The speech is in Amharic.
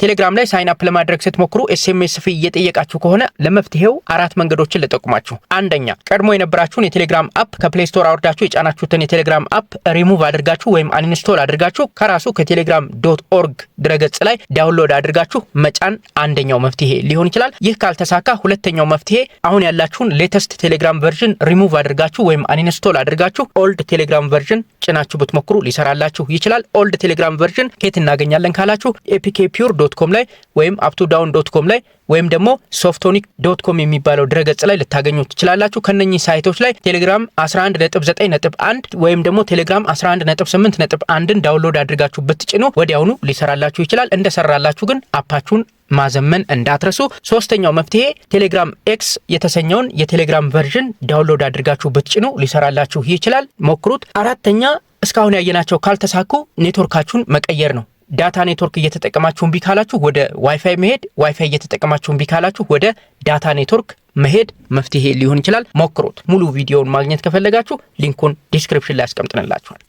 ቴሌግራም ላይ ሳይን አፕ ለማድረግ ስትሞክሩ ኤስኤምኤስ ፊ እየጠየቃችሁ ከሆነ ለመፍትሄው 4 መንገዶችን ልጠቁማችሁ። አንደኛ ቀድሞ የነበራችሁን የቴሌግራም አፕ ከፕሌይ ስቶር አውርዳችሁ የጫናችሁትን የቴሌግራም አፕ ሪሙቭ አድርጋችሁ ወይም አንኢንስቶል አድርጋችሁ ከራሱ ከቴሌግራም.org ድረገጽ ላይ ዳውንሎድ አድርጋችሁ መጫን አንደኛው መፍትሄ ሊሆን ይችላል። ይህ ካልተሳካ ሁለተኛው መፍትሄ አሁን ያላችሁን ሌተስት ቴሌግራም ቨርዥን ሪሙቭ አድርጋችሁ ወይም አንኢንስቶል አድርጋችሁ ኦልድ ቴሌግራም ቨርዥን ጭናችሁ ብትሞክሩ ሊሰራላችሁ ይችላል። ኦልድ ቴሌግራም ቨርዥን ከየት እናገኛለን ካላችሁ apkpure.com ላይ ወይም uptodown.com ላይ ወይም ደግሞ softonic.com የሚባለው ድረገጽ ላይ ልታገኙ ትችላላችሁ። ከነኚህ ሳይቶች ላይ ቴሌግራም 11.9.1 ወይም ደግሞ ቴሌግራም 11.8.1ን ዳውንሎድ አድርጋችሁ ብትጭኑ ወዲያውኑ ሊሰራላችሁ ይችላል። እንደሰራላችሁ ግን አፓችሁን ማዘመን እንዳትረሱ። ሶስተኛው መፍትሄ ቴሌግራም ኤክስ የተሰኘውን የቴሌግራም ቨርዥን ዳውንሎድ አድርጋችሁ ብትጭኑ ሊሰራላችሁ ይችላል። ሞክሩት። አራተኛ እስካሁን ያየናቸው ካልተሳኩ ኔትወርካችሁን መቀየር ነው። ዳታ ኔትወርክ እየተጠቀማችሁ ቢካላችሁ ወደ ዋይፋይ መሄድ፣ ዋይፋይ እየተጠቀማችሁ ቢካላችሁ ወደ ዳታ ኔትወርክ መሄድ መፍትሄ ሊሆን ይችላል። ሞክሩት። ሙሉ ቪዲዮውን ማግኘት ከፈለጋችሁ ሊንኩን ዲስክሪፕሽን ላይ አስቀምጥንላችኋል።